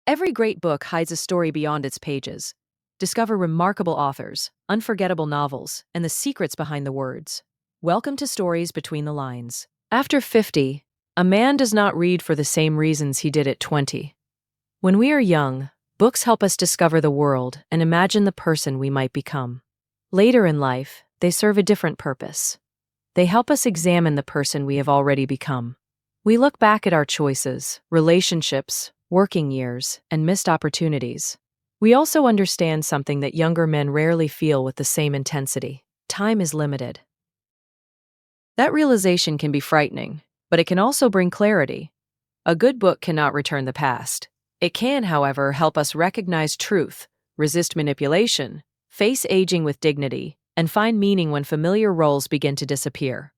Every great book hides a story beyond its pages. Discover remarkable authors, unforgettable novels, and the secrets behind the words. Welcome to Stories Between the Lines. After 50, a man does not read for the same reasons he did at 20. When we are young, books help us discover the world and imagine the person we might become. Later in life, they serve a different purpose. They help us examine the person we have already become. We look back at our choices, relationships, working years, and missed opportunities. We also understand something that younger men rarely feel with the same intensity. Time is limited. That realization can be frightening, but it can also bring clarity. A good book cannot return the past. It can, however, help us recognize truth, resist manipulation, face aging with dignity, and find meaning when familiar roles begin to disappear.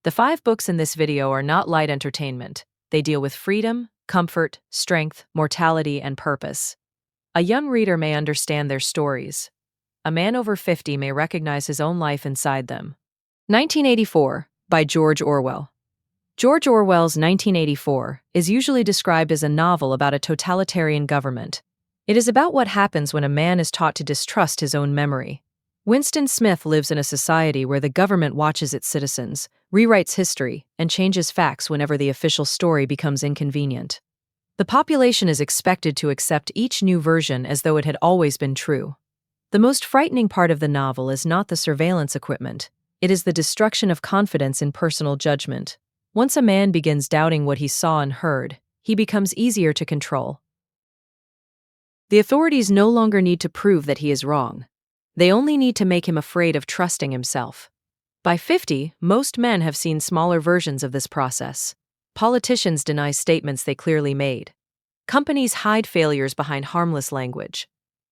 The 5 books in this video are not light entertainment. They deal with freedom, comfort, strength, mortality, and purpose. A young reader may understand their stories. A man over 50 may recognize his own life inside them. 1984, by George Orwell. George Orwell's 1984 is usually described as a novel about a totalitarian government. It is about what happens when a man is taught to distrust his own memory. Winston Smith lives in a society where the government watches its citizens, rewrites history, and changes facts whenever the official story becomes inconvenient. The population is expected to accept each new version as though it had always been true. The most frightening part of the novel is not the surveillance equipment. It is the destruction of confidence in personal judgment. Once a man begins doubting what he saw and heard, he becomes easier to control. The authorities no longer need to prove that he is wrong. They only need to make him afraid of trusting himself. By 50, most men have seen smaller versions of this process. Politicians deny statements they clearly made. Companies hide failures behind harmless language.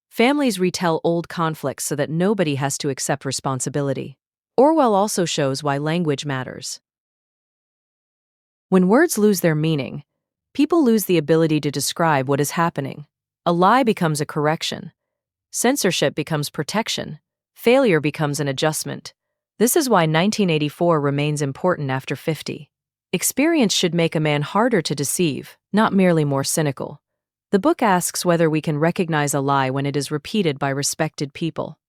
Families retell old conflicts so that nobody has to accept responsibility. Orwell also shows why language matters. When words lose their meaning, people lose the ability to describe what is happening. A lie becomes a correction. Censorship becomes protection. Failure becomes an adjustment. This is why 1984 remains important after 50. Experience should make a man harder to deceive, not merely more cynical. The book asks whether we can recognize a lie when it is repeated by respected people.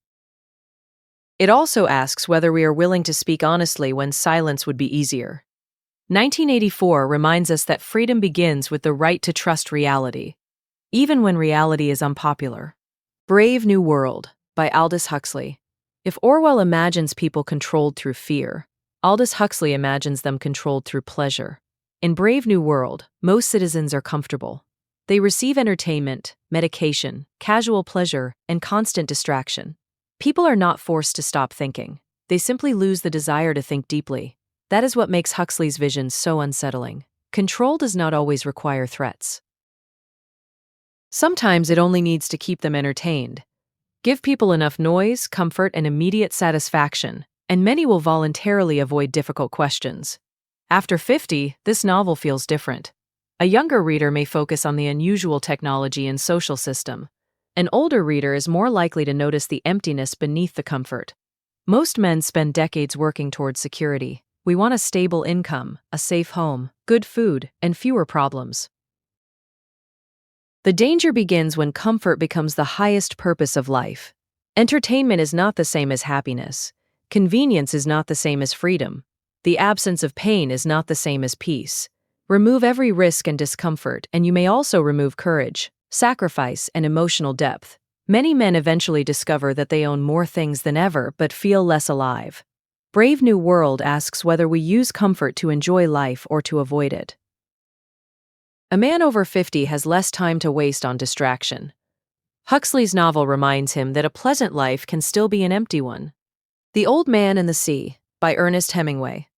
It also asks whether we are willing to speak honestly when silence would be easier. 1984 reminds us that freedom begins with the right to trust reality, even when reality is unpopular. Brave New World, by Aldous Huxley. If Orwell imagines people controlled through fear, Aldous Huxley imagines them controlled through pleasure. In Brave New World, most citizens are comfortable. They receive entertainment, medication, casual pleasure, and constant distraction. People are not forced to stop thinking. They simply lose the desire to think deeply. That is what makes Huxley's vision so unsettling. Control does not always require threats. Sometimes it only needs to keep them entertained. Give people enough noise, comfort, and immediate satisfaction, and many will voluntarily avoid difficult questions. After 50, this novel feels different. A younger reader may focus on the unusual technology and social system. An older reader is more likely to notice the emptiness beneath the comfort. Most men spend decades working towards security. We want a stable income, a safe home, good food, and fewer problems. The danger begins when comfort becomes the highest purpose of life. Entertainment is not the same as happiness. Convenience is not the same as freedom. The absence of pain is not the same as peace. Remove every risk and discomfort, and you may also remove courage, sacrifice, and emotional depth. Many men eventually discover that they own more things than ever but feel less alive. Brave New World asks whether we use comfort to enjoy life or to avoid it. A man over 50 has less time to waste on distraction. Huxley's novel reminds him that a pleasant life can still be an empty one. The Old Man and the Sea, by Ernest Hemingway.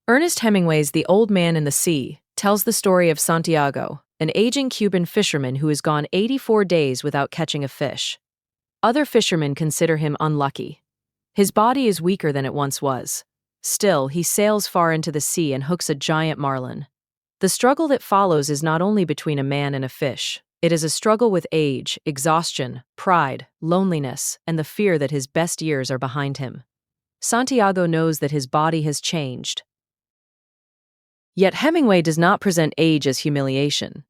Ernest Hemingway's The Old Man and the Sea tells the story of Santiago, an aging Cuban fisherman who has gone 84 days without catching a fish. Other fishermen consider him unlucky. His body is weaker than it once was. Still, he sails far into the sea and hooks a giant marlin. The struggle that follows is not only between a man and a fish. It is a struggle with age, exhaustion, pride, loneliness, and the fear that his best years are behind him. Santiago knows that his body has changed. Yet Hemingway does not present age as humiliation.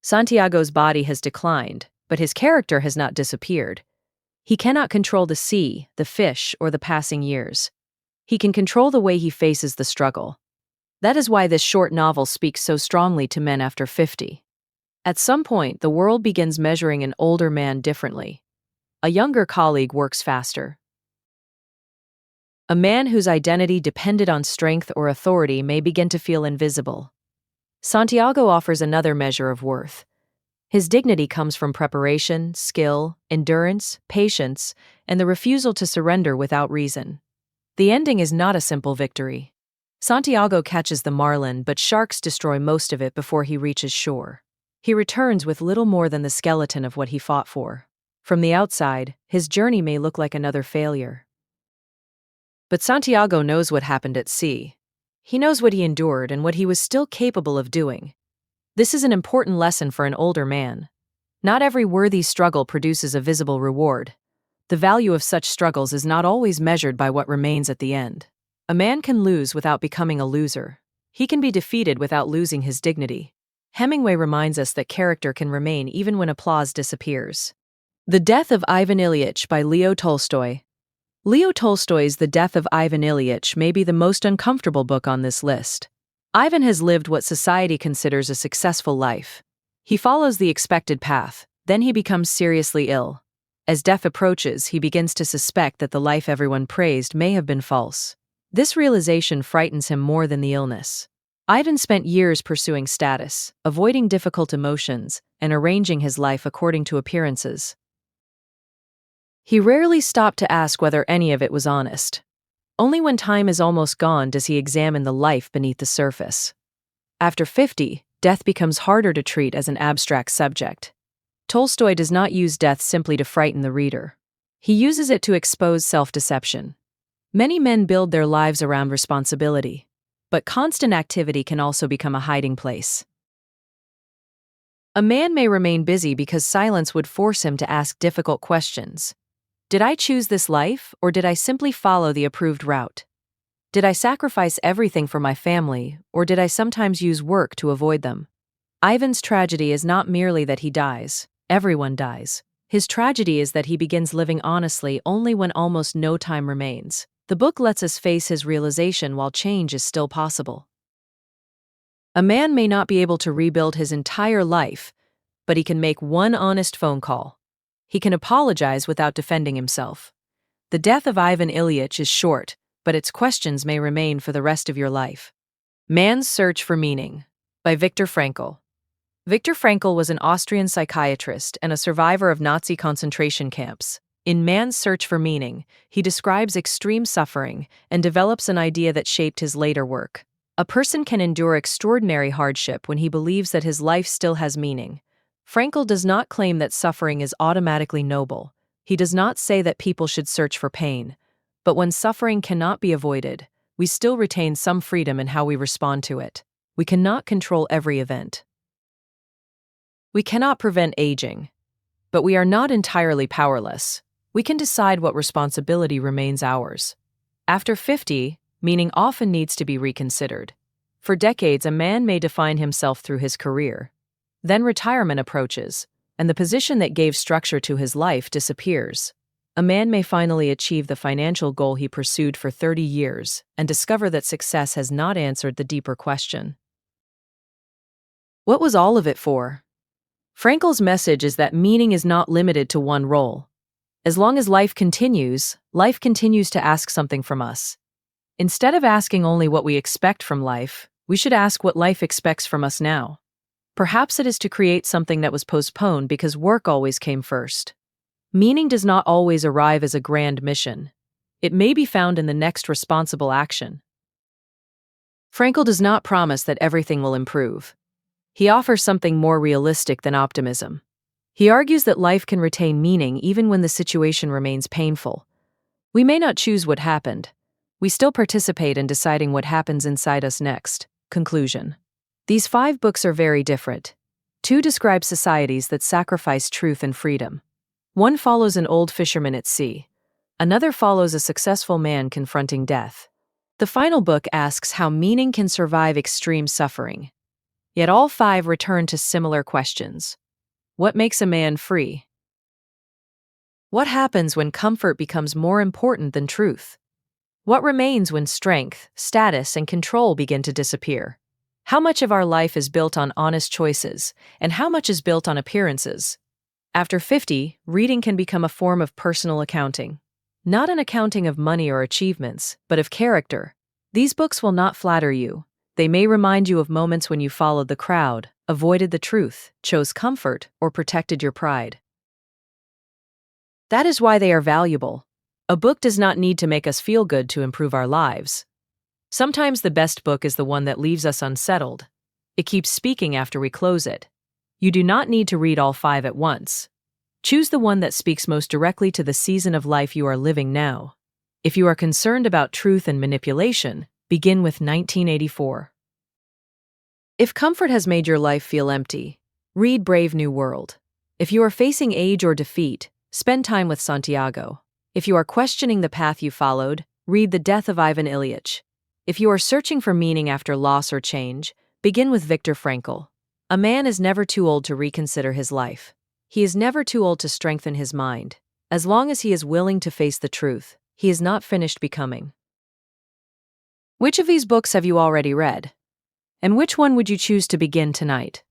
Santiago's body has declined, but his character has not disappeared. He cannot control the sea, the fish, or the passing years. He can control the way he faces the struggle. That is why this short novel speaks so strongly to men after 50. At some point, the world begins measuring an older man differently. A younger colleague works faster. A man whose identity depended on strength or authority may begin to feel invisible. Santiago offers another measure of worth. His dignity comes from preparation, skill, endurance, patience, and the refusal to surrender without reason. The ending is not a simple victory. Santiago catches the marlin, but sharks destroy most of it before he reaches shore. He returns with little more than the skeleton of what he fought for. From the outside, his journey may look like another failure. But Santiago knows what happened at sea. He knows what he endured and what he was still capable of doing. This is an important lesson for an older man. Not every worthy struggle produces a visible reward. The value of such struggles is not always measured by what remains at the end. A man can lose without becoming a loser. He can be defeated without losing his dignity. Hemingway reminds us that character can remain even when applause disappears. The Death of Ivan Ilyich by Leo Tolstoy. Leo Tolstoy's The Death of Ivan Ilyich may be the most uncomfortable book on this list. Ivan has lived what society considers a successful life. He follows the expected path, then he becomes seriously ill. As death approaches, he begins to suspect that the life everyone praised may have been false. This realization frightens him more than the illness. Ivan spent years pursuing status, avoiding difficult emotions, and arranging his life according to appearances. He rarely stopped to ask whether any of it was honest. Only when time is almost gone does he examine the life beneath the surface. After 50, death becomes harder to treat as an abstract subject. Tolstoy does not use death simply to frighten the reader. He uses it to expose self-deception. Many men build their lives around responsibility, but constant activity can also become a hiding place. A man may remain busy because silence would force him to ask difficult questions. Did I choose this life, or did I simply follow the approved route? Did I sacrifice everything for my family, or did I sometimes use work to avoid them? Ivan's tragedy is not merely that he dies. Everyone dies. His tragedy is that he begins living honestly only when almost no time remains. The book lets us face his realization while change is still possible. A man may not be able to rebuild his entire life, but he can make one honest phone call. He can apologize without defending himself. The Death of Ivan Ilyich is short, but its questions may remain for the rest of your life. Man's Search for Meaning by Viktor Frankl. Viktor Frankl was an Austrian psychiatrist and a survivor of Nazi concentration camps. In Man's Search for Meaning, he describes extreme suffering and develops an idea that shaped his later work. A person can endure extraordinary hardship when he believes that his life still has meaning. Frankl does not claim that suffering is automatically noble. He does not say that people should search for pain. But when suffering cannot be avoided, we still retain some freedom in how we respond to it. We cannot control every event. We cannot prevent aging, but we are not entirely powerless. We can decide what responsibility remains ours. After 50, meaning often needs to be reconsidered. For decades, a man may define himself through his career. Then retirement approaches, and the position that gave structure to his life disappears. A man may finally achieve the financial goal he pursued for 30 years and discover that success has not answered the deeper question. What was all of it for? Frankl's message is that meaning is not limited to one role. As long as life continues to ask something from us. Instead of asking only what we expect from life, we should ask what life expects from us now. Perhaps it is to create something that was postponed because work always came first. Meaning does not always arrive as a grand mission. It may be found in the next responsible action. Frankl does not promise that everything will improve. He offers something more realistic than optimism. He argues that life can retain meaning even when the situation remains painful. We may not choose what happened. We still participate in deciding what happens inside us next. Conclusion. These 5 books are very different. 2 describe societies that sacrifice truth and freedom. One follows an old fisherman at sea. Another follows a successful man confronting death. The final book asks how meaning can survive extreme suffering. Yet all 5 return to similar questions. What makes a man free? What happens when comfort becomes more important than truth? What remains when strength, status, and control begin to disappear? How much of our life is built on honest choices, and how much is built on appearances? After 50, reading can become a form of personal accounting. Not an accounting of money or achievements, but of character. These books will not flatter you. They may remind you of moments when you followed the crowd, avoided the truth, chose comfort, or protected your pride. That is why they are valuable. A book does not need to make us feel good to improve our lives. Sometimes the best book is the one that leaves us unsettled. It keeps speaking after we close it. You do not need to read all 5 at once. Choose the one that speaks most directly to the season of life you are living now. If you are concerned about truth and manipulation, begin with 1984. If comfort has made your life feel empty, read Brave New World. If you are facing age or defeat, spend time with Santiago. If you are questioning the path you followed, read The Death of Ivan Ilyich. If you are searching for meaning after loss or change, begin with Viktor Frankl. A man is never too old to reconsider his life. He is never too old to strengthen his mind. As long as he is willing to face the truth, he is not finished becoming. Which of these books have you already read? And which one would you choose to begin tonight?